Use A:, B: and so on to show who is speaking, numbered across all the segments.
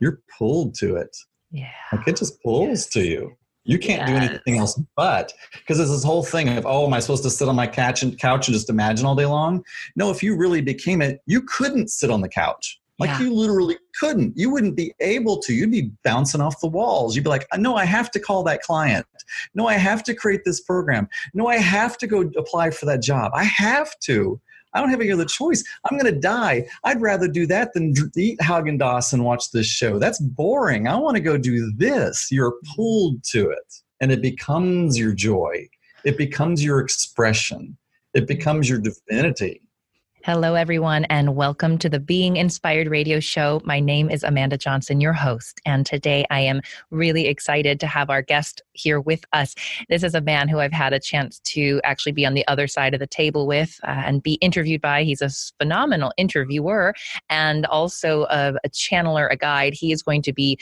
A: you're pulled to it.
B: Yeah.
A: Like it just pulls to you. You can't do anything else but, because there's this whole thing of, oh, am I supposed to sit on my couch and just imagine all day long? No, if you really became it, you couldn't sit on the couch. Like you literally couldn't. You wouldn't be able to. You'd be bouncing off the walls. You'd be like, no, I have to call that client. No, I have to create this program. No, I have to go apply for that job. I have to. I don't have any other choice. I'm going to die. I'd rather do that than eat Haagen-Dazs and watch this show. That's boring. I want to go do this. You're pulled to it, and it becomes your joy. It becomes your expression. It becomes your divinity.
B: Hello, everyone, and welcome to the Being Inspired radio show. My name is Amanda Johnson, your host, and today I am really excited to have our guest here with us. This is a man who I've had a chance to actually be on the other side of the table with and be interviewed by. He's a phenomenal interviewer and also a channeler, a guide. He is going to be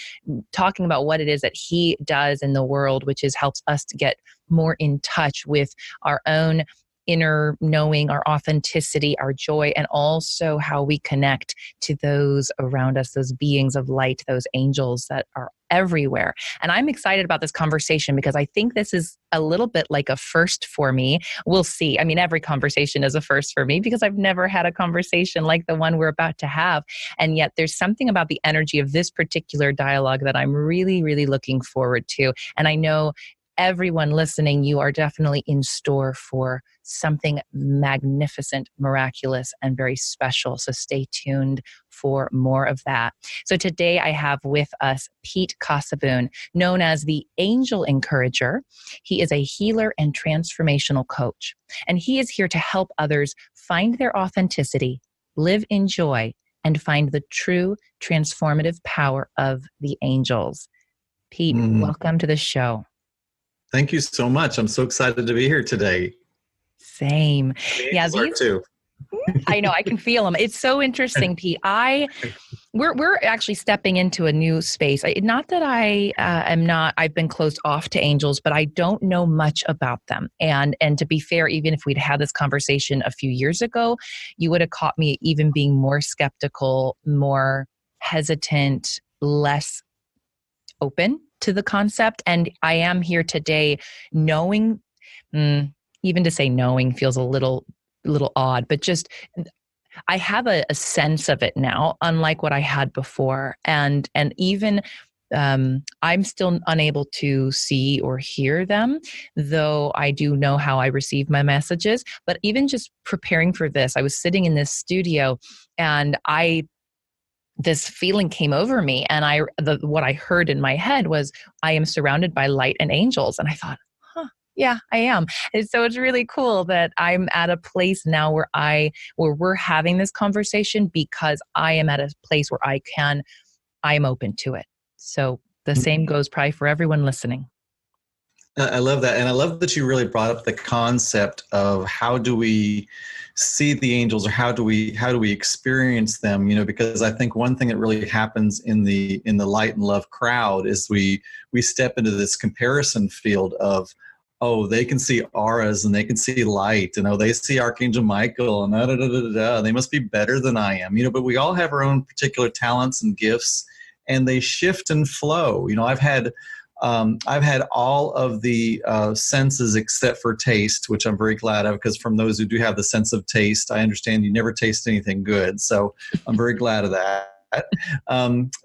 B: talking about what it is that he does in the world, which is helps us to get more in touch with our own inner knowing, our authenticity, our joy, and also how we connect to those around us, those beings of light, those angels that are everywhere. And I'm excited about this conversation because I think this is a little bit like a first for me. We'll see. I mean, every conversation is a first for me because I've never had a conversation like the one we're about to have. And yet there's something about the energy of this particular dialogue that I'm really, really looking forward to. And I know everyone listening, you are definitely in store for something magnificent, miraculous, and very special. So stay tuned for more of that. So today I have with us Pete Cossaboon, known as the Angel Encourager. He is a healer and transformational coach, and he is here to help others find their authenticity, live in joy, and find the true transformative power of the angels. Pete, welcome to the show.
A: Thank you so much. I'm so excited to be here today.
B: Same.
A: Yeah, too.
B: I know, I can feel them. It's so interesting, Pete. We're actually stepping into a new space. Not that I've been closed off to angels, but I don't know much about them. And to be fair, even if we'd had this conversation a few years ago, you would have caught me even being more skeptical, more hesitant, less open to the concept. And I am here today knowing, even to say knowing feels a little odd, but just I have a sense of it now, unlike what I had before. And even I'm still unable to see or hear them, though I do know how I receive my messages. But even just preparing for this, I was sitting in this studio and this feeling came over me, and what I heard in my head was, I am surrounded by light and angels. And I thought, yeah, I am. And so it's really cool that I'm at a place now where we're having this conversation because I am at a place where I am open to it. So the same goes probably for everyone listening.
A: I love that. And I love that you really brought up the concept of how do we see the angels, or how do we experience them, because I think one thing that really happens in the light and love crowd is we step into this comparison field of, oh, they can see auras and they can see light, and they see Archangel Michael and they must be better than I am, but we all have our own particular talents and gifts, and they shift and flow. I've had all of the senses except for taste, which I'm very glad of, because from those who do have the sense of taste, I understand you never taste anything good. So I'm very glad of that.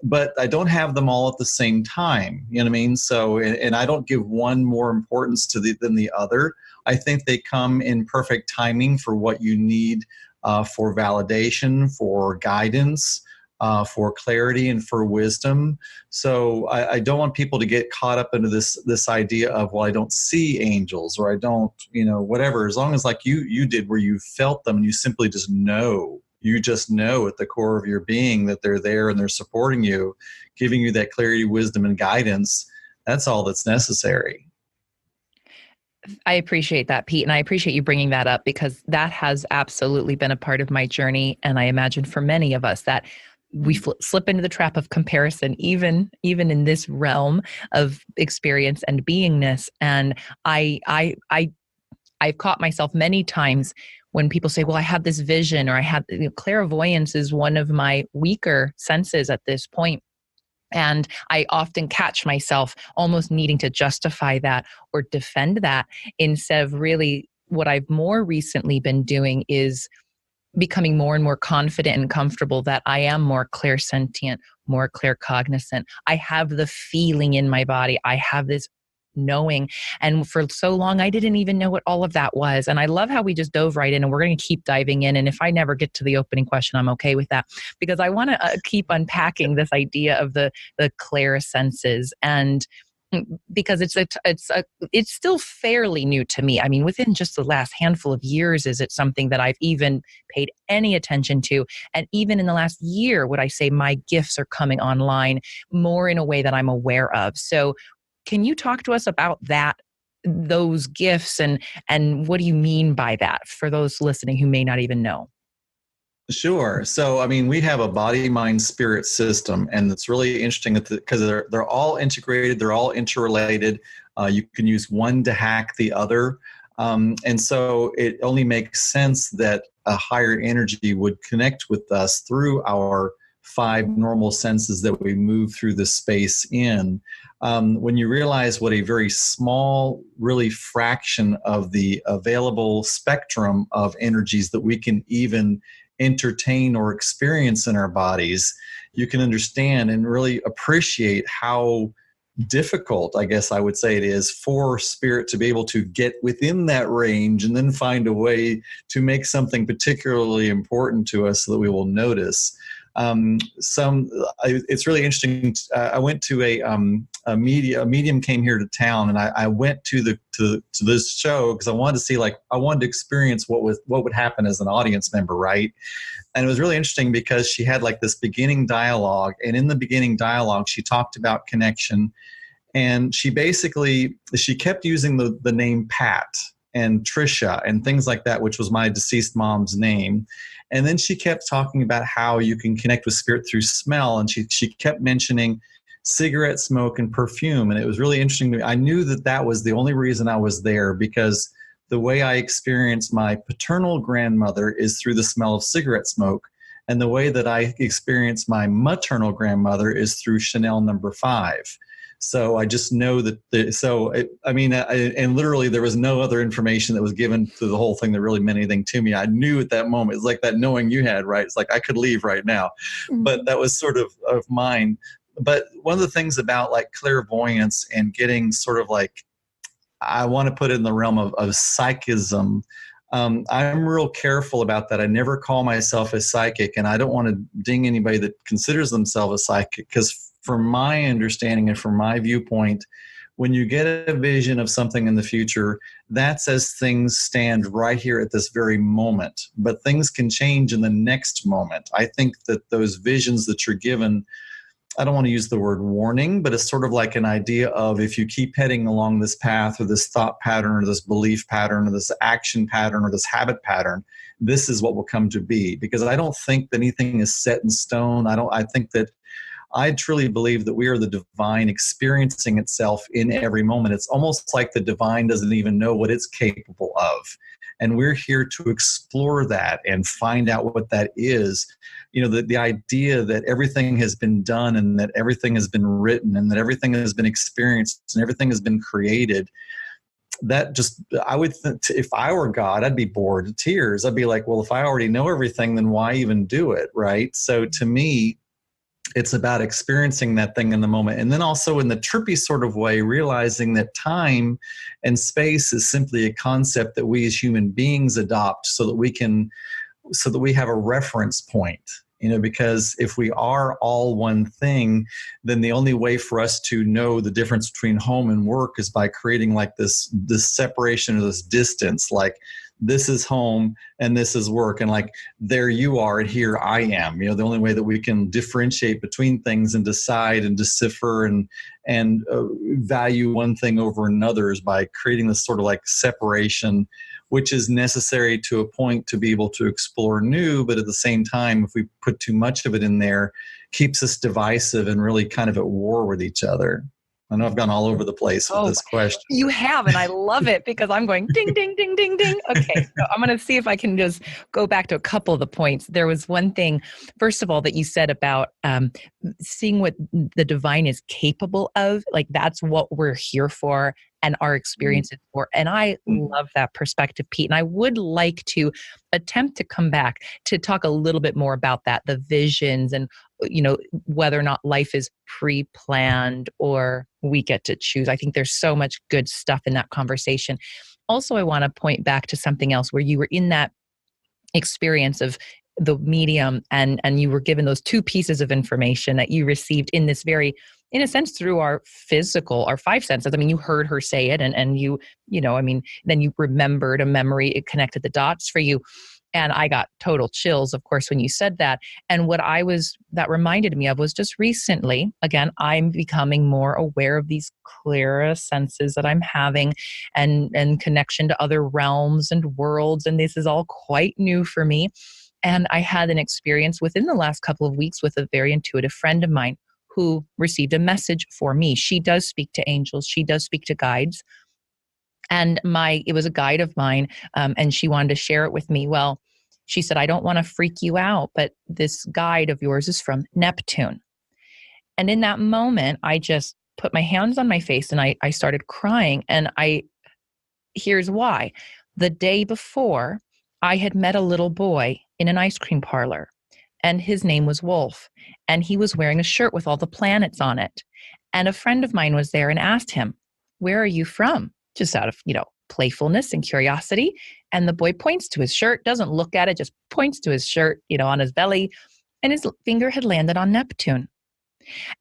A: But I don't have them all at the same time. You know what I mean? So, and I don't give one more importance than the other. I think they come in perfect timing for what you need for validation, for guidance, for clarity, and for wisdom. So I don't want people to get caught up into this idea of, well, I don't see angels, or I don't, whatever. As long as like you did, where you felt them and you simply just know. You just know at the core of your being that they're there and they're supporting you, giving you that clarity, wisdom, and guidance. That's all that's necessary.
B: I appreciate that, Pete. And I appreciate you bringing that up, because that has absolutely been a part of my journey. And I imagine for many of us that we slip into the trap of comparison, even in this realm of experience and beingness. And I've caught myself many times when people say, well, I have this vision, or I have, clairvoyance is one of my weaker senses at this point. And I often catch myself almost needing to justify that or defend that, instead of really what I've more recently been doing is becoming more and more confident and comfortable that I am more clairsentient, more claircognizant. I have the feeling in my body. I have this knowing. And for so long, I didn't even know what all of that was. And I love how we just dove right in, and we're going to keep diving in. And if I never get to the opening question, I'm okay with that, because I want to keep unpacking this idea of the clairsenses. And because it's still fairly new to me. I mean, within just the last handful of years, is it something that I've even paid any attention to? And even in the last year, would I say my gifts are coming online more in a way that I'm aware of? So, can you talk to us about that, those gifts, and what do you mean by that for those listening who may not even know?
A: Sure. So, I mean, we have a body, mind, spirit system, and it's really interesting because they're all integrated, they're all interrelated. You can use one to hack the other, and so it only makes sense that a higher energy would connect with us through our five normal senses that we move through the space in. When you realize what a very small, really fraction of the available spectrum of energies that we can even entertain or experience in our bodies, you can understand and really appreciate how difficult, I guess I would say it is, for spirit to be able to get within that range and then find a way to make something particularly important to us so that we will notice. It's really interesting. I went to a medium came here to town, and I went to this show because I wanted to see, I wanted to experience what would happen as an audience member, right? And it was really interesting because she had this beginning dialogue, and in the beginning dialogue, she talked about connection, and she kept using the name Pat and Trisha and things like that, which was my deceased mom's name. And then she kept talking about how you can connect with spirit through smell. And she kept mentioning cigarette smoke and perfume. And it was really interesting to me. I knew that was the only reason I was there, because the way I experienced my paternal grandmother is through the smell of cigarette smoke. And the way that I experienced my maternal grandmother is through Chanel number 5. So I just know that. And literally there was no other information that was given to the whole thing that really meant anything to me. I knew at that moment, it's like that knowing you had, right? It's like I could leave right now, but that was sort of mine. But one of the things about clairvoyance and getting sort of I want to put it in the realm of psychism. I'm real careful about that. I never call myself a psychic, and I don't want to ding anybody that considers themselves a psychic, because from my understanding and from my viewpoint, when you get a vision of something in the future, that's as things stand right here at this very moment. But things can change in the next moment. I think that those visions that you're given, I don't want to use the word warning, but it's sort of like an idea of, if you keep heading along this path or this thought pattern or this belief pattern or this action pattern or this habit pattern, this is what will come to be. Because I don't think that anything is set in stone. I truly believe that we are the divine experiencing itself in every moment. It's almost like the divine doesn't even know what it's capable of. And we're here to explore that and find out what that is. The idea that everything has been done and that everything has been written and that everything has been experienced and everything has been created, I would think, if I were God, I'd be bored to tears. I'd be like, well, if I already know everything, then why even do it, right? So to me, it's about experiencing that thing in the moment. And then also in the trippy sort of way, realizing that time and space is simply a concept that we as human beings adopt so that we have a reference point. Because if we are all one thing, then the only way for us to know the difference between home and work is by creating this separation or this distance. This is home and this is work, and there you are and here I am. The only way that we can differentiate between things and decide and decipher and value one thing over another is by creating this sort of separation, which is necessary to a point to be able to explore new. But at the same time, if we put too much of it in there, keeps us divisive and really kind of at war with each other. I know I've gone all over the place with
B: Oh,
A: this question.
B: you have, and I love it because I'm going ding, ding, ding, ding, ding. Okay, so I'm going to see if I can just go back to a couple of the points. There was one thing, first of all, that you said about seeing what the divine is capable of. Like, that's what we're here for and our experiences for. And I love that perspective, Pete. And I would like to attempt to come back to talk a little bit more about that, the visions and, whether or not life is pre-planned or we get to choose. I think there's so much good stuff in that conversation. Also, I want to point back to something else where you were in that experience of the medium and you were given those two pieces of information that you received in this very, in a sense, through our five senses. I mean, you heard her say it and you then you remembered a memory, it connected the dots for you. And I got total chills, of course, when you said that. And that reminded me of was just recently, again, I'm becoming more aware of these clearer senses that I'm having and connection to other realms and worlds. And this is all quite new for me. And I had an experience within the last couple of weeks with a very intuitive friend of mine who received a message for me. She does speak to angels. She does speak to guides. And it was a guide of mine, and she wanted to share it with me. Well, she said, I don't want to freak you out, but this guide of yours is from Neptune. And in that moment, I just put my hands on my face and I started crying. And here's why. The day before, I had met a little boy in an ice cream parlor, and his name was Wolf. And he was wearing a shirt with all the planets on it. And a friend of mine was there and asked him, where are you from? Just out of, playfulness and curiosity. And the boy points to his shirt, doesn't look at it, just points to his shirt, on his belly. And his finger had landed on Neptune.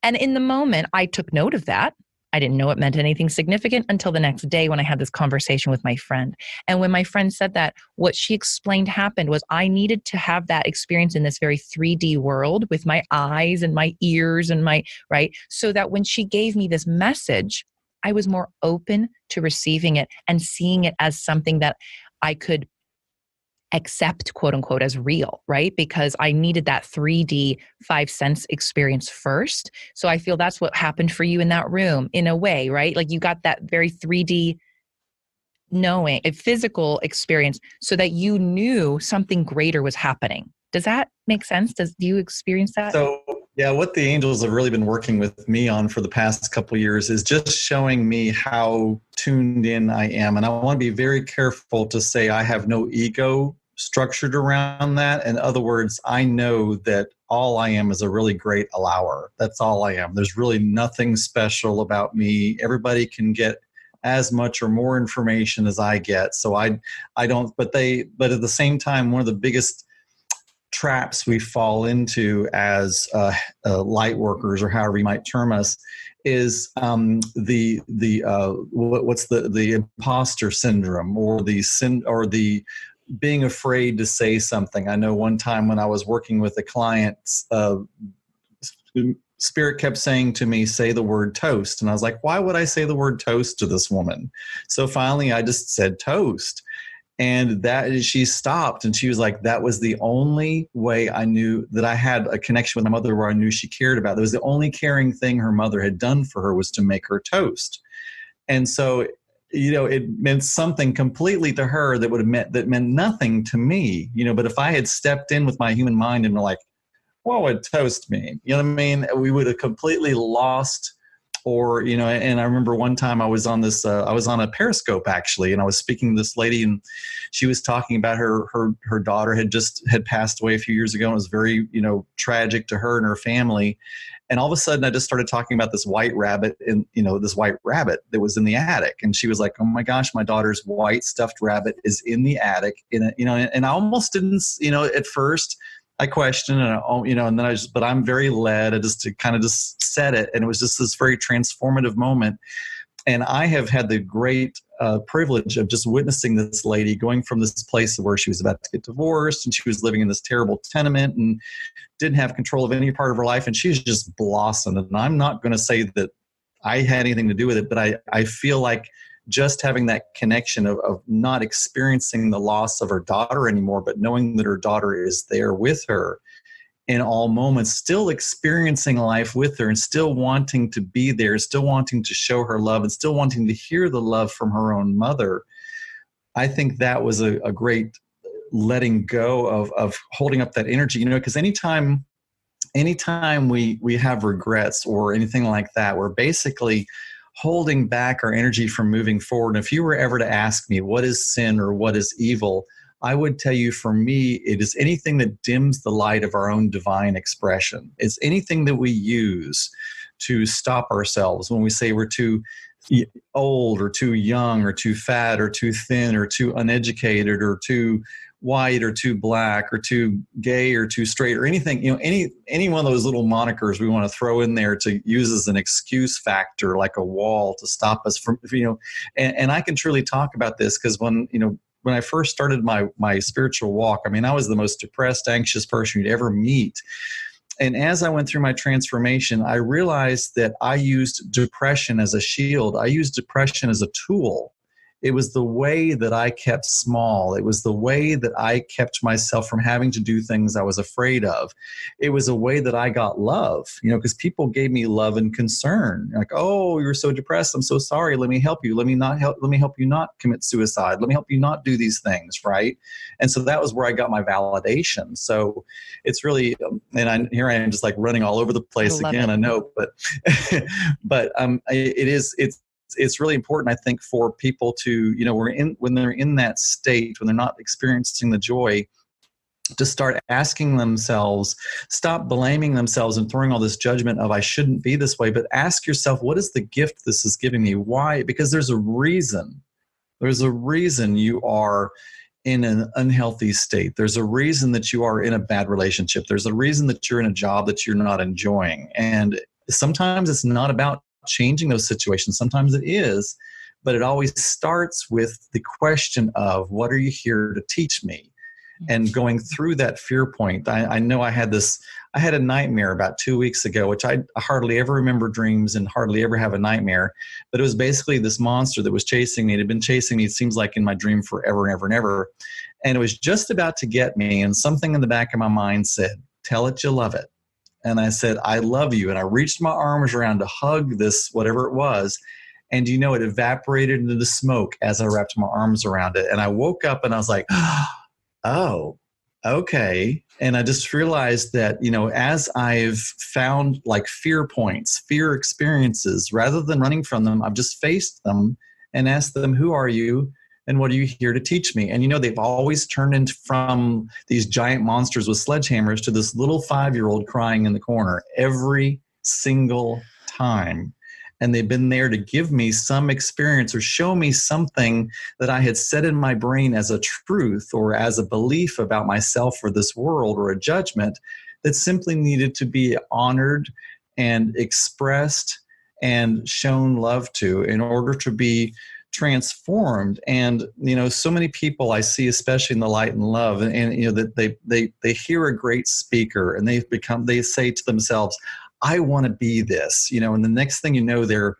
B: And in the moment, I took note of that. I didn't know it meant anything significant until the next day when I had this conversation with my friend. And when my friend said that, what she explained happened was I needed to have that experience in this very 3D world with my eyes and my ears and right? So that when she gave me this message, I was more open to receiving it and seeing it as something that I could accept, quote unquote, as real, right? Because I needed that 3D 5 sense experience first. So I feel that's what happened for you in that room in a way, right? Like you got that very 3D knowing, a physical experience so that you knew something greater was happening. Does that make sense? Do you experience that?
A: So, yeah, what the angels have really been working with me on for the past couple of years is just showing me how tuned in I am. And I want to be very careful to say I have no ego structured around that. In other words, I know that all I am is a really great allower. That's all I am. There's really nothing special about me. Everybody can get as much or more information as I get. So I don't, but at the same time, one of the biggest traps we fall into as light workers, or however you might term us, is the imposter syndrome, or the being afraid to say something. I know one time when I was working with a client, Spirit kept saying to me, say the word toast. And I was like, why would I say the word toast to this woman? So finally I just said toast. And she stopped and she was like, that was the only way I knew that I had a connection with my mother where I knew she cared about. That was the only caring thing her mother had done for her, was to make her toast. And so, it meant something completely to her that meant nothing to me, but if I had stepped in with my human mind and been like, what would toast mean? You know what I mean? We would have completely lost. Or, and I remember one time I was on I was on a Periscope actually, and I was speaking to this lady, and she was talking about her daughter had passed away a few years ago. And it was very, tragic to her and her family. And all of a sudden I just started talking about this white rabbit this white rabbit that was in the attic. And she was like, oh my gosh, my daughter's white stuffed rabbit is in the attic. And I almost didn't, at first I questioned and then but I'm very led. I just said it. And it was just this very transformative moment. And I have had the great privilege of just witnessing this lady going from this place where she was about to get divorced and she was living in this terrible tenement and didn't have control of any part of her life. And she's just blossomed. And I'm not going to say that I had anything to do with it, but I feel like just having that connection of not experiencing the loss of her daughter anymore, but knowing that her daughter is there with her, in all moments, still experiencing life with her and still wanting to be there, still wanting to show her love and still wanting to hear the love from her own mother. I think that was a great letting go of holding up that energy, because anytime we have regrets or anything like that, we're basically holding back our energy from moving forward. And if you were ever to ask me what is sin or what is evil, I would tell you, for me, it is anything that dims the light of our own divine expression. It's anything that we use to stop ourselves when we say we're too old or too young or too fat or too thin or too uneducated or too white or too black or too gay or too straight or anything, any one of those little monikers we want to throw in there to use as an excuse factor, like a wall to stop us from, and I can truly talk about this because when I first started my spiritual walk, I was the most depressed, anxious person you'd ever meet. And as I went through my transformation, I realized that I used depression as a shield. I used depression as a tool. It was the way that I kept small. It was the way that I kept myself from having to do things I was afraid of. It was a way that I got love, because people gave me love and concern. Like, oh, you're so depressed. I'm so sorry. Let me help you. Let me help you not commit suicide. Let me help you not do these things, right? And so that was where I got my validation. So it's really, here I am just like running all over the place again. I know, but it's really important, I think, for people to, when they're in that state, when they're not experiencing the joy, to start asking themselves, stop blaming themselves and throwing all this judgment of I shouldn't be this way, but ask yourself, what is the gift this is giving me? Why? Because there's a reason. There's a reason you are in an unhealthy state. There's a reason that you are in a bad relationship. There's a reason that you're in a job that you're not enjoying. And sometimes it's not about changing those situations. Sometimes it is, but it always starts with the question of, what are you here to teach me? And going through that fear point. I know I had a nightmare about 2 weeks ago, which I hardly ever remember dreams and hardly ever have a nightmare, but it was basically this monster that was chasing me. It had been chasing me, it seems like, in my dream forever and ever and ever. And it was just about to get me, and something in the back of my mind said, tell it you love it. And I said, I love you. And I reached my arms around to hug this, whatever it was. And it evaporated into the smoke as I wrapped my arms around it. And I woke up and I was like, oh, okay. And I just realized that, as I've found like fear points, fear experiences, rather than running from them, I've just faced them and asked them, who are you? And what are you here to teach me? And they've always turned into from these giant monsters with sledgehammers to this little 5-year-old crying in the corner every single time. And they've been there to give me some experience or show me something that I had set in my brain as a truth or as a belief about myself or this world or a judgment that simply needed to be honored and expressed and shown love to in order to be transformed. And so many people I see, especially in the light and love, and that they hear a great speaker and they say to themselves, I want to be this, and the next thing you know, they're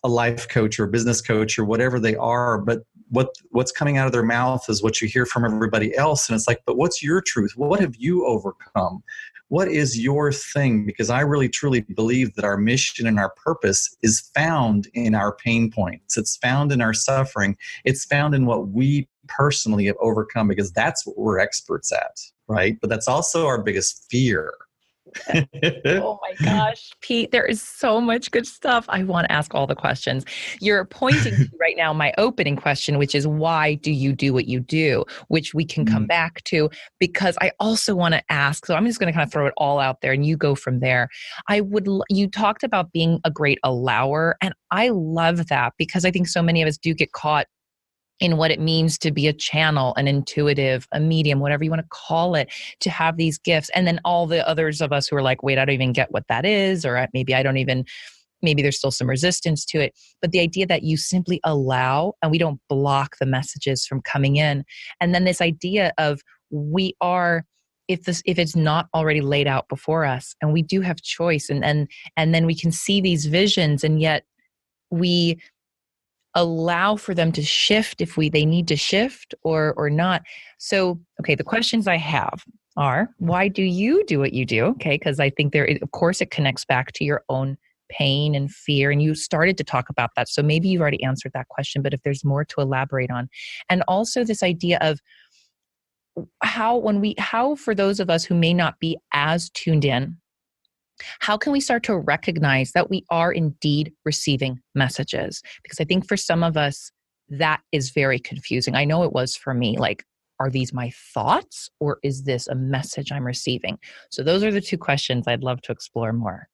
A: a life coach or a business coach or whatever they are, but what's coming out of their mouth is what you hear from everybody else. And it's like, but what's your truth? What have you overcome? What is your thing? Because I really truly believe that our mission and our purpose is found in our pain points. It's found in our suffering. It's found in what we personally have overcome, because that's what we're experts at, right? But that's also our biggest fear.
B: Oh my gosh, Pete, there is so much good stuff. I want to ask all the questions. You're pointing to right now my opening question, which is, why do you do what you do? Which we can come back to, because I also want to ask, so I'm just going to kind of throw it all out there and you go from there. You talked about being a great allower, and I love that, because I think so many of us do get caught in what it means to be a channel, an intuitive, a medium, whatever you want to call it, to have these gifts. And then all the others of us who are like, wait, I don't even get what that is, or maybe there's still some resistance to it. But the idea that you simply allow and we don't block the messages from coming in. And then this idea of if it's not already laid out before us, and we do have choice, and then we can see these visions, and yet we allow for them to shift if they need to shift or not. So, okay, the questions I have are, why do you do what you do? Okay, because I think of course, it connects back to your own pain and fear. And you started to talk about that. So maybe you've already answered that question, but if there's more to elaborate on. And also this idea of how for those of us who may not be as tuned in, how can we start to recognize that we are indeed receiving messages? Because I think for some of us, that is very confusing. I know it was for me. Like, are these my thoughts or is this a message I'm receiving? So those are the two questions I'd love to explore more.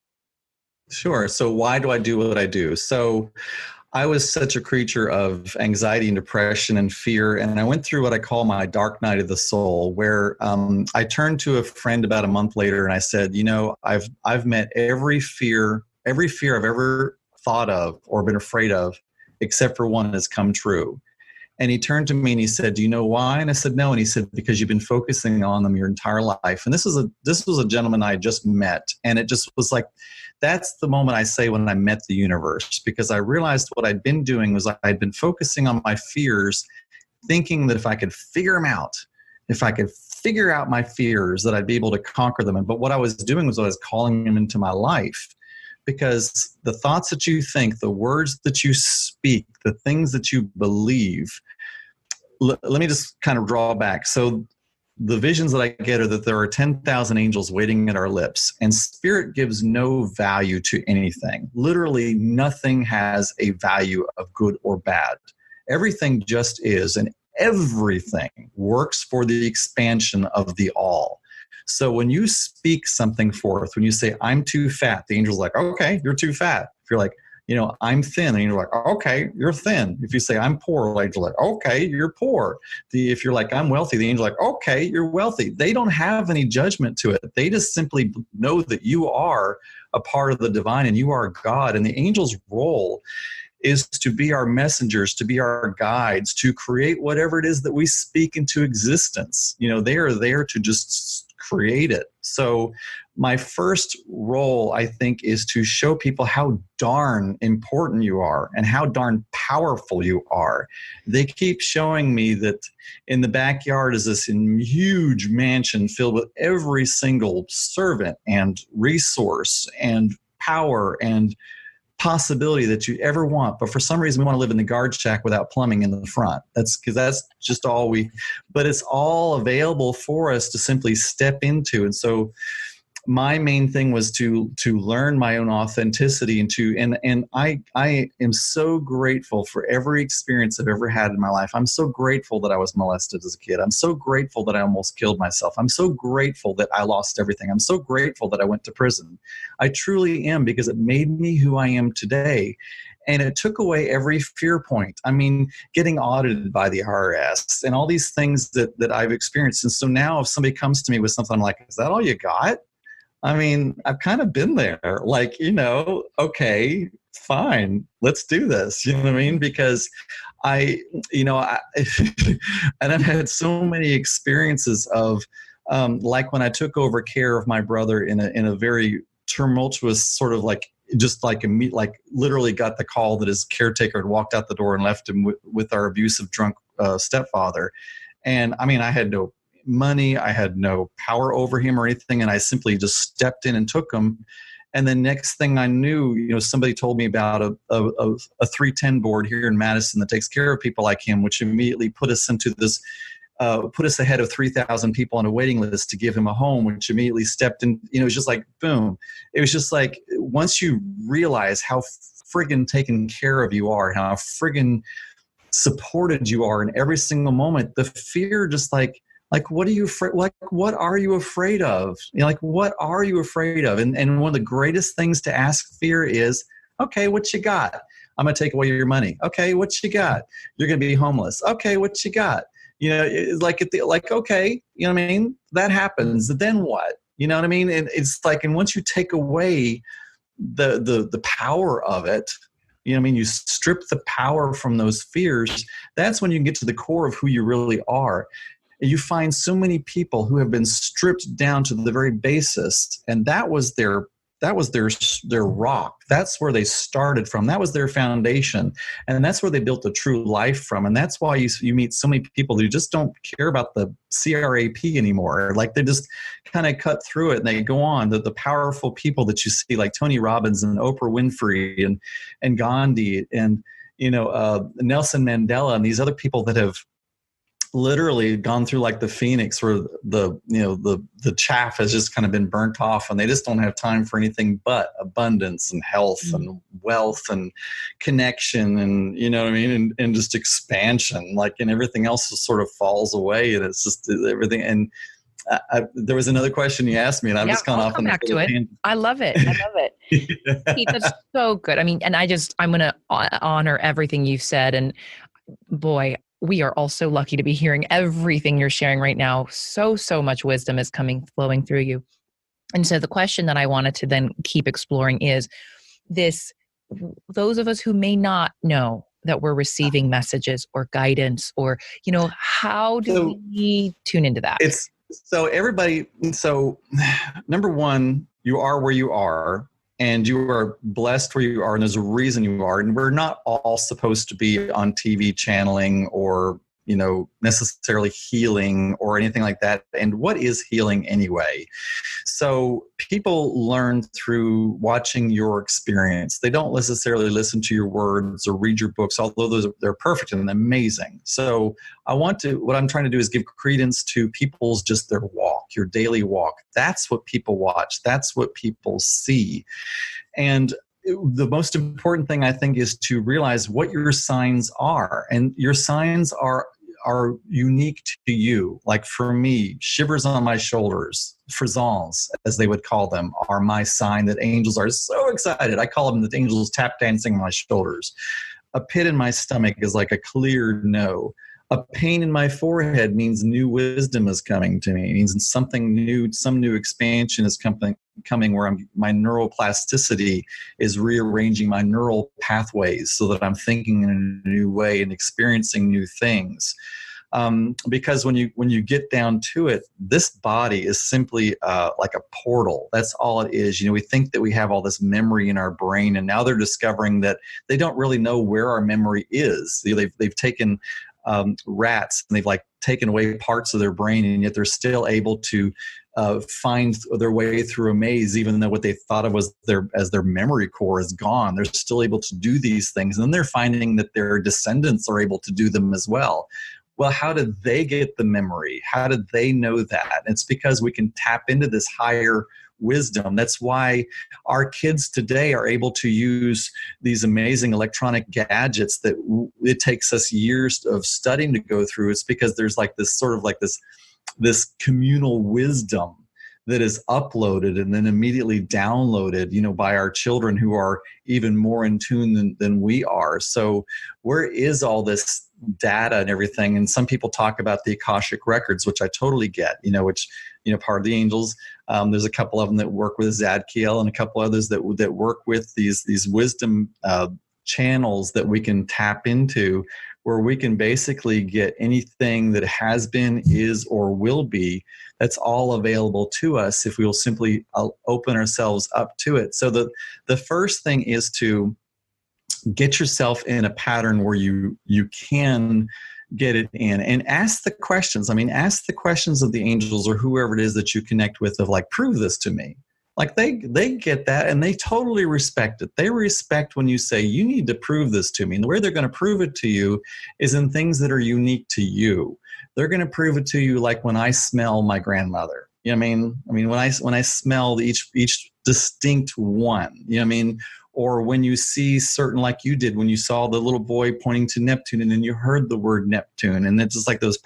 A: Sure. So why do I do what I do? So I was such a creature of anxiety and depression and fear. And I went through what I call my dark night of the soul, where I turned to a friend about a month later and I said, I've met every fear I've ever thought of or been afraid of, except for one has come true. And he turned to me and he said, do you know why? And I said, no. And he said, because you've been focusing on them your entire life. And this was a gentleman I just met. And it just was like, that's the moment I say when I met the universe, because I realized what I'd been doing was I'd been focusing on my fears, thinking that if I could figure them out, if I could figure out my fears, that I'd be able to conquer them. But what I was doing was I was calling them into my life. Because the thoughts that you think, the words that you speak, the things that you believe, let me just kind of draw back. So the visions that I get are that there are 10,000 angels waiting at our lips, and spirit gives no value to anything. Literally nothing has a value of good or bad. Everything just is, and everything works for the expansion of the all. So when you speak something forth, when you say, I'm too fat, the angel's like, okay, you're too fat. If you're like, I'm thin, and you're like, okay, you're thin. If you say, I'm poor, the angel's like, okay, you're poor. If you're like, I'm wealthy, the angel's like, okay, you're wealthy. They don't have any judgment to it. They just simply know that you are a part of the divine and you are God. And the angel's role is to be our messengers, to be our guides, to create whatever it is that we speak into existence. They are there to just create it. So my first role, I think, is to show people how darn important you are and how darn powerful you are. They keep showing me that in the backyard is this huge mansion filled with every single servant and resource and power and possibility that you ever want. But for some reason, we want to live in the guard shack without plumbing in the front. That's just all but it's all available for us to simply step into. And so my main thing was to learn my own authenticity and I am so grateful for every experience I've ever had in my life. I'm so grateful that I was molested as a kid. I'm so grateful that I almost killed myself. I'm so grateful that I lost everything. I'm so grateful that I went to prison. I truly am, because it made me who I am today. And it took away every fear point. I mean, getting audited by the IRS and all these things that I've experienced. And so now if somebody comes to me with something, I'm like, is that all you got? I mean, I've kind of been there, like, okay, fine, let's do this. You know what I mean? Because and I've had so many experiences of, like when I took over care of my brother in a very tumultuous sort of like, just like literally got the call that his caretaker had walked out the door and left him with our abusive drunk stepfather. And I mean, I had no money, I had no power over him or anything, and I simply just stepped in and took him. And then next thing I knew, somebody told me about a 310 board here in Madison that takes care of people like him, which immediately put us into this, put us ahead of 3,000 people on a waiting list to give him a home, which immediately stepped in. It was just like, boom. It was just like, once you realize how friggin' taken care of you are, how friggin' supported you are in every single moment, the fear just like, what are you afraid? Like, what are you afraid of? What are you afraid of? And one of the greatest things to ask fear is, okay, what you got? I'm going to take away your money. Okay, what you got? You're going to be homeless. Okay, what you got? It's like, okay, you know what I mean? That happens. Then what? You know what I mean? And it's like, and once you take away the power of it, you know what I mean? You strip the power from those fears. That's when you can get to the core of who you really are. You find so many people who have been stripped down to the very basis, and that was their their rock. That's where they started from. That was their foundation, and that's where they built a true life from. And that's why you meet so many people who just don't care about the CRAP anymore. Like they just kind of cut through it and they go on. The powerful people that you see, like Tony Robbins and Oprah Winfrey and Gandhi and Nelson Mandela and these other people that have literally gone through like the phoenix, where the chaff has just kind of been burnt off, and they just don't have time for anything but abundance and health and wealth and connection, and you know what I mean, and just expansion, like, and everything else just sort of falls away, and it's just everything. And there was another question you asked me, and I'm just kind of off
B: come back to it. I love it. Pete, that's so good. I mean, and I'm going to honor everything you've said, and boy, we are all so lucky to be hearing everything you're sharing right now. So much wisdom is flowing through you. And so the question that I wanted to then keep exploring is this: those of us who may not know that we're receiving messages or guidance, or, how do we tune into that?
A: So number one, you are where you are. And you are blessed where you are, and there's a reason you are. And we're not all supposed to be on TV channeling or, necessarily healing or anything like that. And what is healing anyway? So people learn through watching your experience. They don't necessarily listen to your words or read your books, although they're perfect and amazing. So what I'm trying to do is give credence to people's just their walk, your daily walk. That's what people watch. That's what people see. And the most important thing, I think, is to realize what your signs are. And your signs are unique to you. Like for me, shivers on my shoulders, frisons, as they would call them, are my sign that angels are so excited. I call them the angels tap dancing on my shoulders. A pit in my stomach is like a clear no. A pain in my forehead means new wisdom is coming to me. It means something new, some new expansion is coming where my neuroplasticity is rearranging my neural pathways so that I'm thinking in a new way and experiencing new things. Because when you get down to it, this body is simply like a portal. That's all it is. We think that we have all this memory in our brain, and now they're discovering that they don't really know where our memory is. They've taken rats, and they've taken away parts of their brain, and yet they're still able to find their way through a maze, even though what they thought of as their memory core is gone. They're still able to do these things, and then they're finding that their descendants are able to do them as well. Well, how did they get the memory? How did they know that? And it's because we can tap into this higher wisdom. That's why our kids today are able to use these amazing electronic gadgets that it takes us years of studying to go through. It's because there's this communal wisdom that is uploaded and then immediately downloaded, by our children who are even more in tune than we are. So where is all this data and everything? And some people talk about the Akashic records, which I totally get, which, part of the angels. There's a couple of them that work with Zadkiel, and a couple others that work with these wisdom channels that we can tap into, where we can basically get anything that has been, is, or will be. That's all available to us if we will simply open ourselves up to it. So the first thing is to get yourself in a pattern where you can get it in, and ask the questions. Ask the questions of the angels or whoever it is that you connect with of prove this to me. They get that, and they totally respect it. They respect when you say, you need to prove this to me. And the way they're going to prove it to you is in things that are unique to you. They're going to prove it to you like when I smell my grandmother. When I smell each distinct one, or when you see certain, like you did when you saw the little boy pointing to Neptune, and then you heard the word Neptune, and it's just those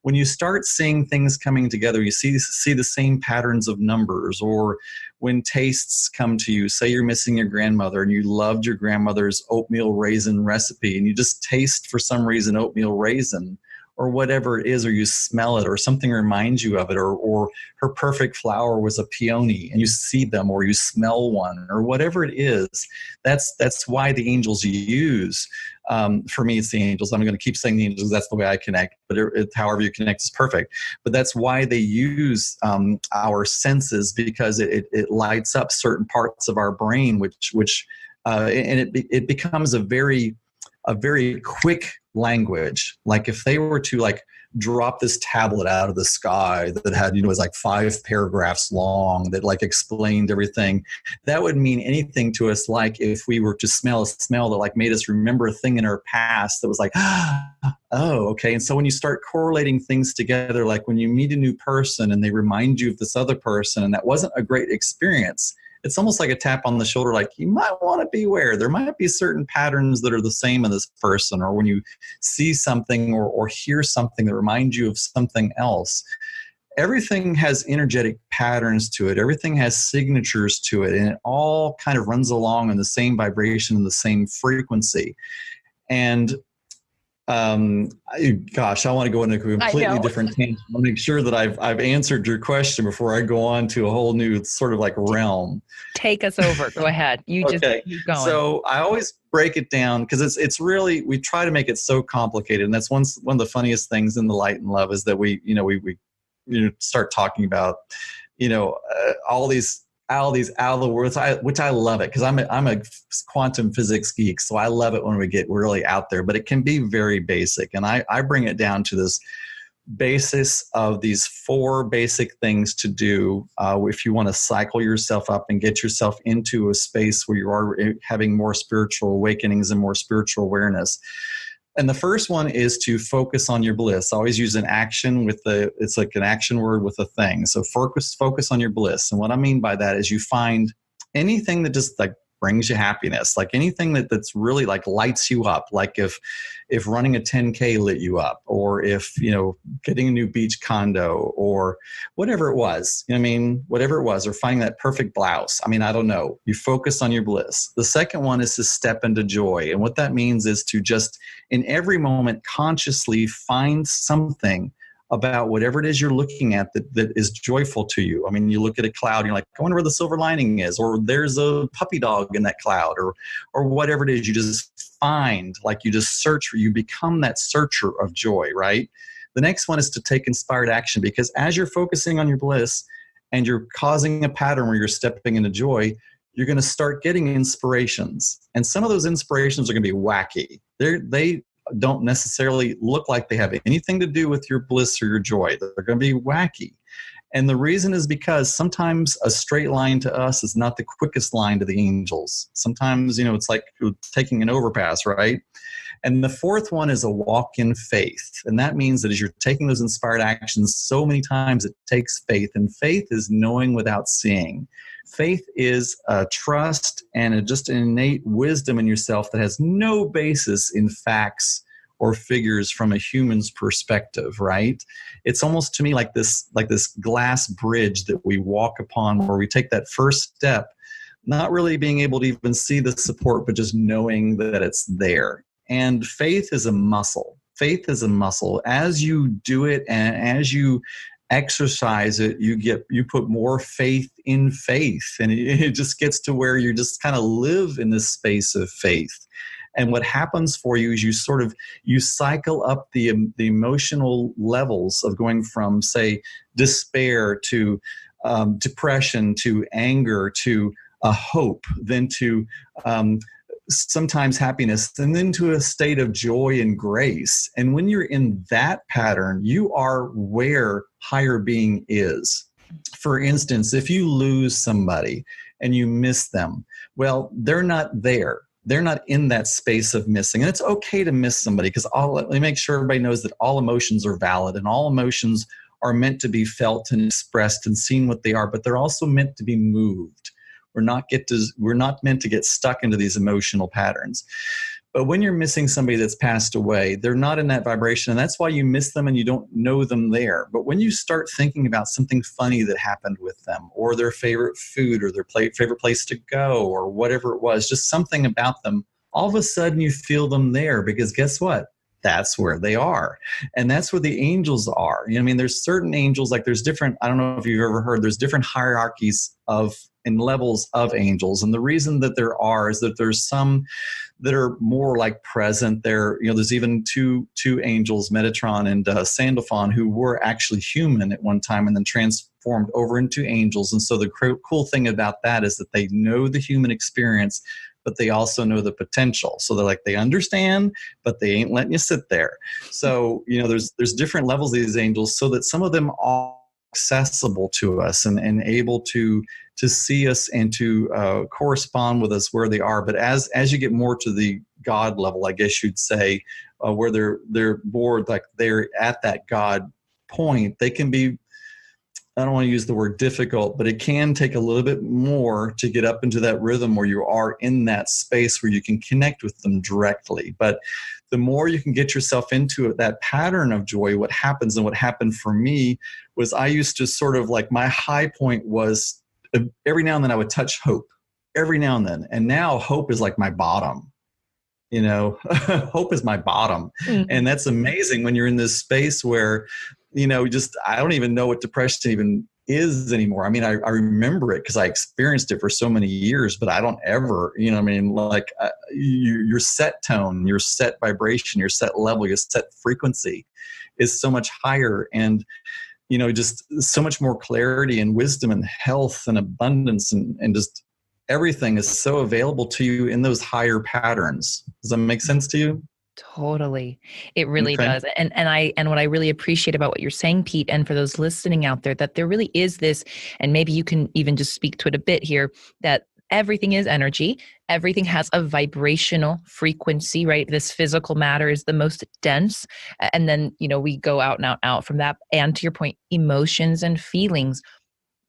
A: when you start seeing things coming together, you see the same patterns of numbers. Or when tastes come to you, say you're missing your grandmother and you loved your grandmother's oatmeal raisin recipe, and you just taste for some reason oatmeal raisin. or whatever it is, or you smell it, or something reminds you of it, or her perfect flower was a peony and you see them, or you smell one, or whatever it is. That's why the angels use. For me, it's the angels. I'm going to keep saying the angels. That's the way I connect, but however you connect is perfect. But that's why they use our senses, because it lights up certain parts of our brain, and it becomes a very quick language. Like if they were to like drop this tablet out of the sky that had, was like 5 paragraphs long that like explained everything, that would mean anything to us. Like if we were to smell a smell that like made us remember a thing in our past that was like, oh, okay. And so when you start correlating things together, like when you meet a new person and they remind you of this other person and that wasn't a great experience, it's almost like a tap on the shoulder, like you might want to beware. There might be certain patterns that are the same in this person, or when you see something or hear something that reminds you of something else. Everything has energetic patterns to it. Everything has signatures to it, and it all kind of runs along in the same vibration and the same frequency. And gosh, I want to go into a completely different tangent. I'll make sure that I've answered your question before I go on to a whole new sort of like realm.
B: Take us over. Go ahead. You just keep going.
A: So I always break it down because it's really, we try to make it so complicated. And that's one of the funniest things in the light and love is that we start talking about, all these out of the world, which I love it because I'm a quantum physics geek, so I love it when we get really out there. But it can be very basic, and I bring it down to this basis of these 4 basic things to do if you want to cycle yourself up and get yourself into a space where you are having more spiritual awakenings and more spiritual awareness. And the first one is to focus on your bliss. I always use an action it's like an action word with a thing. So focus on your bliss. And what I mean by that is you find anything that just like brings you happiness, like anything that's really like lights you up. Like if running a 10K lit you up, or if, getting a new beach condo or whatever it was, whatever it was, or finding that perfect blouse. I don't know. You focus on your bliss. The second one is to step into joy. And what that means is to just in every moment consciously find something about whatever it is you're looking at that is joyful to you. You look at a cloud and you're like, I wonder where the silver lining is, or there's a puppy dog in that cloud, or whatever it is. You just find, like you just search, you become that searcher of joy, right? The next one is to take inspired action, because as you're focusing on your bliss and you're causing a pattern where you're stepping into joy, you're going to start getting inspirations. And some of those inspirations are going to be wacky. They don't necessarily look like they have anything to do with your bliss or your joy. They're going to be wacky. And the reason is because sometimes a straight line to us is not the quickest line to the angels. Sometimes, it's like taking an overpass, right? And the fourth one is a walk in faith. And that means that as you're taking those inspired actions, so many times it takes faith. And faith is knowing without seeing. Faith is a trust and just an innate wisdom in yourself that has no basis in facts or figures from a human's perspective, right? It's almost to me like this glass bridge that we walk upon, where we take that first step, not really being able to even see the support, but just knowing that it's there. And faith is a muscle. Faith is a muscle. As you do it and as you exercise it, you put more faith in faith, and it just gets to where you just kind of live in this space of faith. And what happens for you is you cycle up the emotional levels of going from, say, despair to depression to anger to hope, then to sometimes happiness, and then to a state of joy and grace. And when you're in that pattern, you are where higher being is. For instance, if you lose somebody and you miss them, well, they're not there. They're not in that space of missing. And it's okay to miss somebody, because let me make sure everybody knows that all emotions are valid, and all emotions are meant to be felt and expressed and seen what they are, but they're also meant to be moved. We're not meant to get stuck into these emotional patterns. But when you're missing somebody that's passed away, they're not in that vibration, and that's why you miss them and you don't know them there. But when you start thinking about something funny that happened with them, or their favorite food, or their favorite place to go, or whatever it was, just something about them, all of a sudden you feel them there, because guess what? that's where they are. And that's where the angels are. You know, I mean, there's certain angels, like there's different, I don't know if you've ever heard, there's different hierarchies of and levels of angels. And the reason that there are is that there's some that are more like present there. You know, there's even two angels, Metatron and Sandalphon, who were actually human at one time and then transformed over into angels. And so the cool thing about that is that they know the human experience, but they also know the potential. So they're like, they understand, but they ain't letting you sit there. So, you know, there's different levels of these angels, so that some of them are accessible to us and able to see us and to correspond with us where they are. But as you get more to the God level, I guess you'd say, where they're more like they're at that God point, they can be, I don't want to use the word difficult, but it can take a little bit more to get up into that rhythm where you are in that space where you can connect with them directly. But the more you can get yourself into it, that pattern of joy, what happens, and what happened for me was I used to sort of like, my high point was every now and then I would touch hope, every now and then. And now hope is like my bottom. You know, hope is my bottom. Mm-hmm. And that's amazing when you're in this space where, you know, just, I don't even know what depression even is anymore. I mean, I remember it because I experienced it for so many years, but I don't ever, you know, I mean, like your set tone, your set vibration, your set level, your set frequency is so much higher. And, you know, just so much more clarity and wisdom and health and abundance and just everything is so available to you in those higher patterns. Does that make sense to you?
B: Totally. It really does. And what I really appreciate about what you're saying, Pete, and for those listening out there, that there really is this, and maybe you can even just speak to it a bit here, that everything is energy. Everything has a vibrational frequency, right? This physical matter is the most dense. And then, you know, we go out and out from that. And to your point, emotions and feelings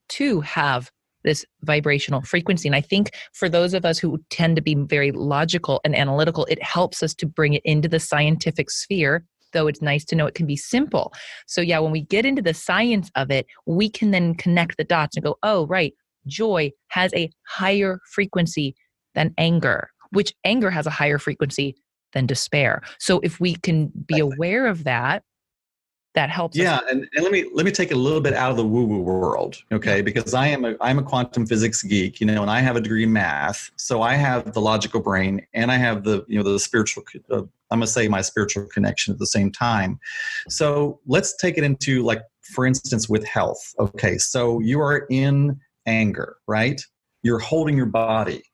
B: too have this vibrational frequency. And I think for those of us who tend to be very logical and analytical, it helps us to bring it into the scientific sphere, though it's nice to know it can be simple. So yeah, when we get into the science of it, we can then connect the dots and go, oh, right, joy has a higher frequency than anger, which anger has a higher frequency than despair. So if we can be aware of that, that helps.
A: Yeah, and let me take a little bit out of the woo-woo world, okay? Yeah. Because I'm a quantum physics geek, you know, and I have a degree in math, so I have the logical brain, and I have the, you know, the spiritual. I'm gonna say my spiritual connection at the same time. So let's take it into, like, for instance, with health. Okay, so you are in anger, right? You're holding your body.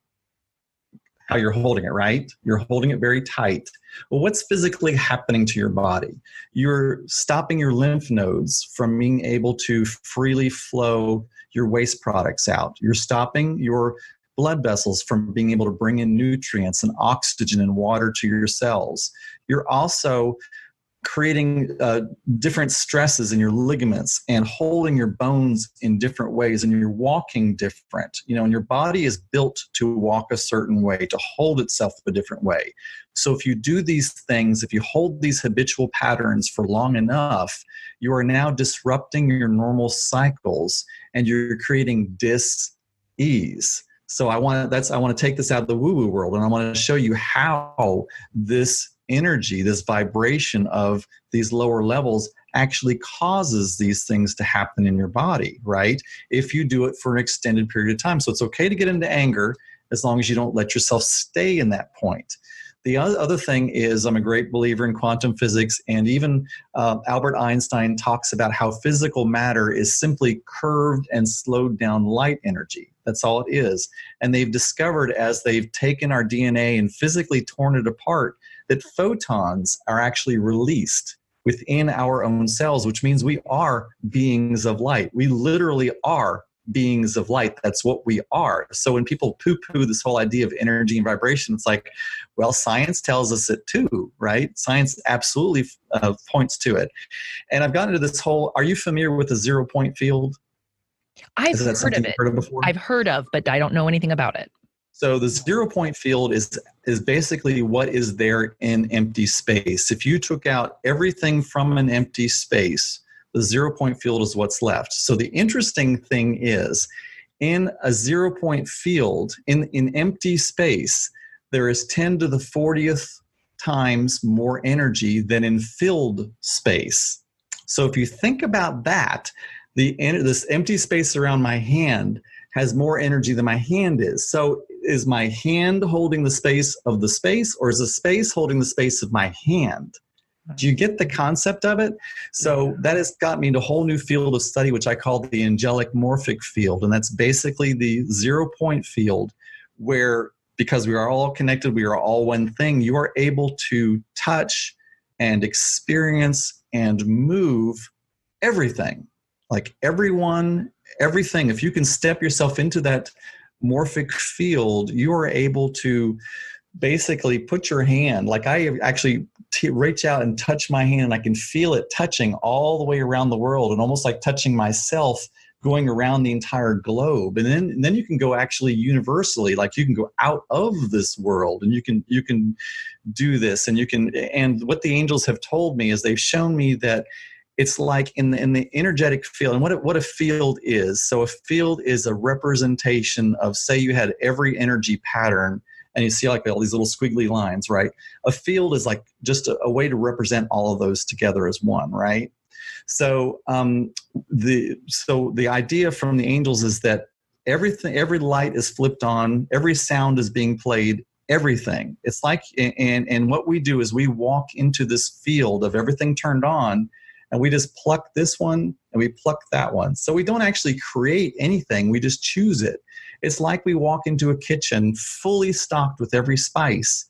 A: How you're holding it, right? You're holding it very tight. Well, what's physically happening to your body? You're stopping your lymph nodes from being able to freely flow your waste products out. You're stopping your blood vessels from being able to bring in nutrients and oxygen and water to your cells. You're also creating different stresses in your ligaments and holding your bones in different ways, and you're walking different, you know, and your body is built to walk a certain way, to hold itself a different way. So if you do these things, if you hold these habitual patterns for long enough, you are now disrupting your normal cycles and you're creating dis-ease. So I want to take this out of the woo-woo world, and I want to show you how this energy, this vibration of these lower levels actually causes these things to happen in your body, right? If you do it for an extended period of time. So it's okay to get into anger as long as you don't let yourself stay in that point. The other thing is, I'm a great believer in quantum physics, and even Albert Einstein talks about how physical matter is simply curved and slowed down light energy. That's all it is. And they've discovered, as they've taken our DNA and physically torn it apart, that photons are actually released within our own cells, which means we are beings of light. We literally are beings of light. That's what we are. So when people poo-poo this whole idea of energy and vibration, it's like, well, science tells us it too, right? Science absolutely points to it. And I've gotten into this whole, are you familiar with the 0-point field?
B: I've heard of it.
A: Heard of before?
B: I've heard of, but I don't know anything about it.
A: So the 0-point field is basically what is there in empty space. If you took out everything from an empty space, the 0-point field is what's left. So the interesting thing is, in a 0-point field, in empty space, there is 10 to the 40th times more energy than in filled space. So if you think about that, this empty space around my hand has more energy than my hand is. So is my hand holding the space, or is the space holding the space of my hand? Do you get the concept of it? So that has got me into a whole new field of study, which I call the angelic morphic field. And that's basically the 0 point field where, because we are all connected, we are all one thing, you are able to touch and experience and move everything. Like everyone, everything. If you can step yourself into that morphic field, you are able to basically put your hand, like I actually reach out and touch my hand, and I can feel it touching all the way around the world, and almost like touching myself going around the entire globe. And then you can go actually universally, like you can go out of this world, and you can do this, and what the angels have told me is they've shown me that it's like in the energetic field. And what a field is. So a field is a representation of, say you had every energy pattern, and you see like all these little squiggly lines, right? A field is like just a way to represent all of those together as one, right? So the idea from the angels is that every light is flipped on, every sound is being played, everything. It's like, and what we do is we walk into this field of everything turned on, and we just pluck this one and we pluck that one. So we don't actually create anything, we just choose it. It's like we walk into a kitchen fully stocked with every spice,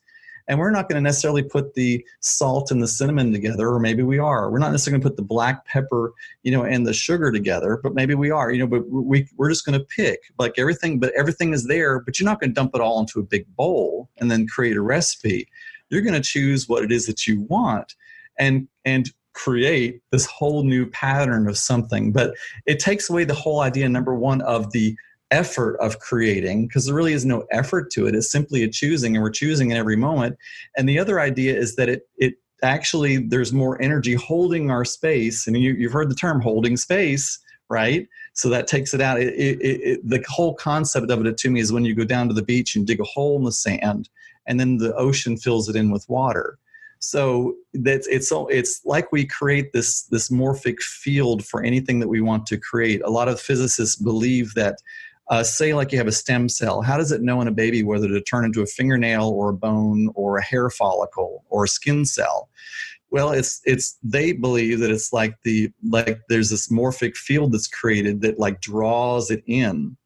A: and we're not going to necessarily put the salt and the cinnamon together, or maybe we are. We're not necessarily going to put the black pepper, and the sugar together, but maybe we are, but we're just going to pick like everything, but everything is there, but you're not going to dump it all into a big bowl and then create a recipe. You're going to choose what it is that you want and create this whole new pattern of something. But it takes away the whole idea, number one, of the effort of creating, because there really is no effort to it. It's simply a choosing, and we're choosing in every moment. And the other idea is that it actually, there's more energy holding our space. And you've heard the term holding space, right? So that takes it out. The whole concept of it to me is when you go down to the beach and dig a hole in the sand, and then the ocean fills it in with water. So it's like we create this morphic field for anything that we want to create. A lot of physicists believe that, say like you have a stem cell, how does it know in a baby whether to turn into a fingernail or a bone or a hair follicle or a skin cell? Well, they believe that it's like there's this morphic field that's created that like draws it in.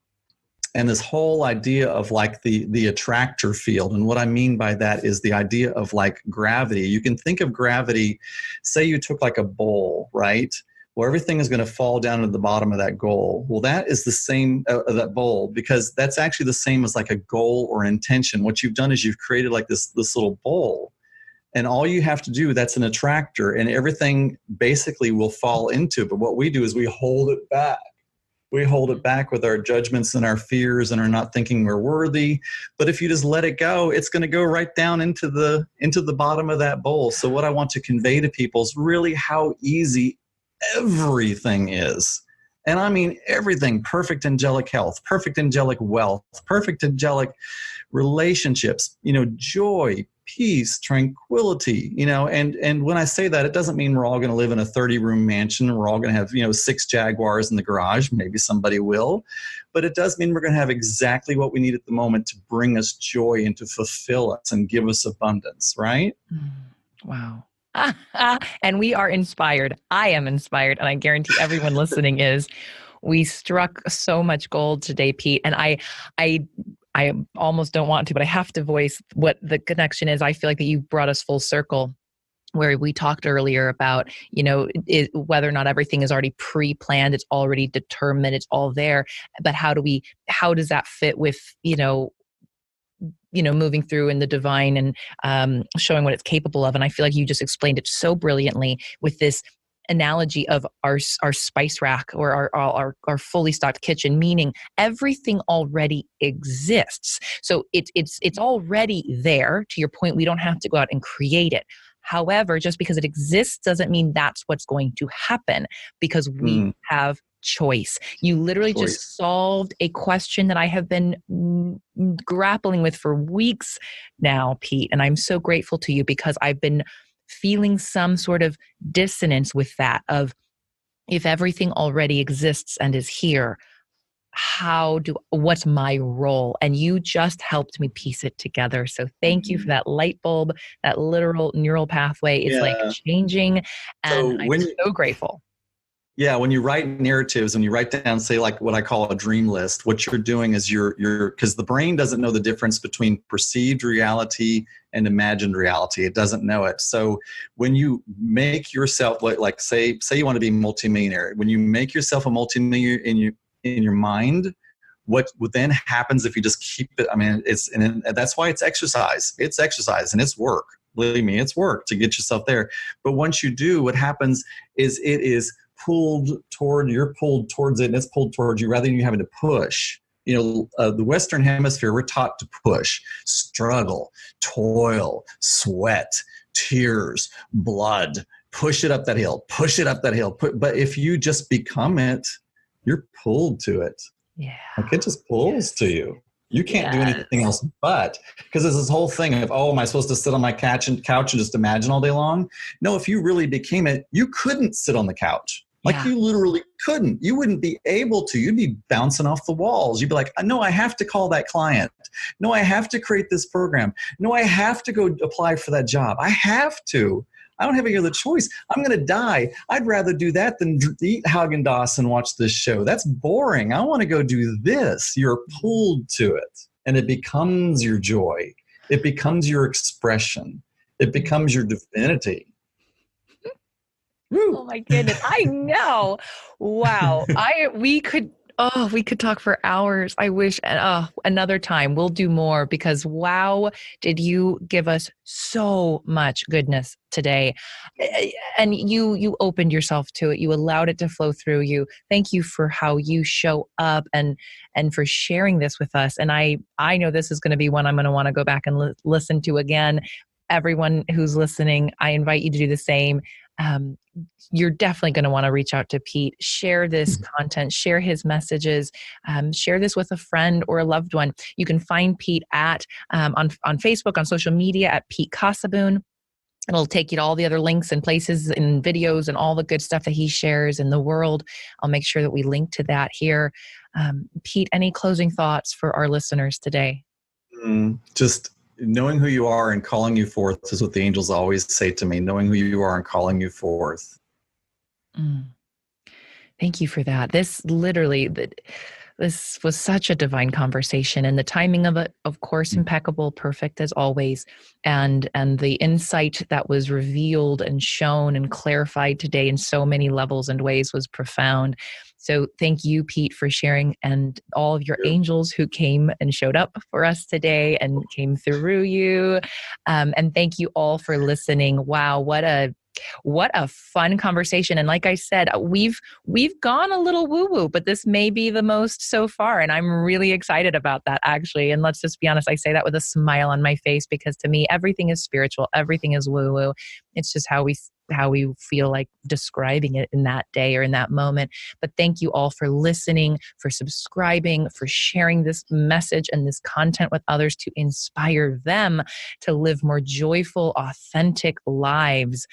A: And this whole idea of like the attractor field. And what I mean by that is the idea of like gravity. You can think of gravity, say you took like a bowl, right? Well, everything is going to fall down to the bottom of that goal. Well, that is the same, that bowl, because that's actually the same as like a goal or intention. What you've done is you've created like this little bowl. And all you have to do, that's an attractor, and everything basically will fall into it. But what we do is we hold it back. We hold it back with our judgments and our fears and are not thinking we're worthy. But if you just let it go, it's going to go right down into the bottom of that bowl. So what I want to convey to people is really how easy everything is. And I mean everything. Perfect angelic health, perfect angelic wealth, perfect angelic relationships, joy, peace, tranquility, and when I say that, it doesn't mean we're all going to live in a 30-room mansion. We're all going to have, 6 Jaguars in the garage. Maybe somebody will, but it does mean we're going to have exactly what we need at the moment to bring us joy and to fulfill us and give us abundance, right?
B: Wow. And we are inspired. I am inspired, and I guarantee everyone listening is. We struck so much gold today, Pete, and I almost don't want to, but I have to voice what the connection is. I feel like that you brought us full circle, where we talked earlier about, whether or not everything is already pre-planned, it's already determined, it's all there. But how does that fit with, moving through in the divine and showing what it's capable of? And I feel like you just explained it so brilliantly with this analogy of our spice rack or our fully stocked kitchen, meaning everything already exists. So it's already there. To your point, we don't have to go out and create it. However, just because it exists doesn't mean that's what's going to happen, because we have choice. You literally just solved a question that I have been grappling with for weeks now, Pete. And I'm so grateful to you because I've been feeling some sort of dissonance with that of, if everything already exists and is here, what's my role? And you just helped me piece it together. So thank you for that light bulb. That literal neural pathway is like changing. And I'm so grateful.
A: Yeah, when you write narratives, when you write down, say, like what I call a dream list, what you're doing is because the brain doesn't know the difference between perceived reality and imagined reality. It doesn't know it. So when you make yourself, like say you want to be a multimillionaire, when you make yourself a multimillionaire in your mind, what then happens if you just keep it? I mean, and that's why it's exercise. It's exercise and it's work. Believe me, it's work to get yourself there. But once you do, what happens is you're pulled towards it, and it's pulled towards you rather than you having to push. The Western Hemisphere, we're taught to push, struggle, toil, sweat, tears, blood, push it up that hill. But if you just become it, you're pulled to it.
B: Yeah.
A: Like it just pulls to you. You can't do anything else but, because there's this whole thing of, am I supposed to sit on my couch and just imagine all day long? No, if you really became it, you couldn't sit on the couch. Like you literally couldn't. You wouldn't be able to. You'd be bouncing off the walls. You'd be like, no, I have to call that client. No, I have to create this program. No, I have to go apply for that job. I have to. I don't have any other choice. I'm going to die. I'd rather do that than eat Haagen-Dazs and watch this show. That's boring. I want to go do this. You're pulled to it, and it becomes your joy. It becomes your expression. It becomes your divinity.
B: Oh my goodness. I know. Wow. We could talk for hours. I wish another time we'll do more, because wow, did you give us so much goodness today. And you opened yourself to it. You allowed it to flow through you. Thank you for how you show up and for sharing this with us. And I know this is going to be one I'm going to want to go back and listen to again. Everyone who's listening, I invite you to do the same. You're definitely going to want to reach out to Pete, share this content, share his messages, share this with a friend or a loved one. You can find Pete on Facebook, on social media at Pete Cossaboon. It'll take you to all the other links and places and videos and all the good stuff that he shares in the world. I'll make sure that we link to that here. Pete, any closing thoughts for our listeners today?
A: Just knowing who you are and calling you forth is what the angels always say to me, knowing who you are and calling you forth.
B: Thank you for that. This was such a divine conversation, and the timing of it, of course, impeccable, perfect as always. And the insight that was revealed and shown and clarified today in so many levels and ways was profound. So thank you, Pete, for sharing, and all of your angels who came and showed up for us today and came through you. And thank you all for listening. Wow, what a fun conversation. And like I said, we've gone a little woo-woo, but this may be the most so far. And I'm really excited about that, actually. And let's just be honest, I say that with a smile on my face, because to me, everything is spiritual. Everything is woo-woo. It's just how we feel like describing it in that day or in that moment. But thank you all for listening, for subscribing, for sharing this message and this content with others to inspire them to live more joyful, authentic lives.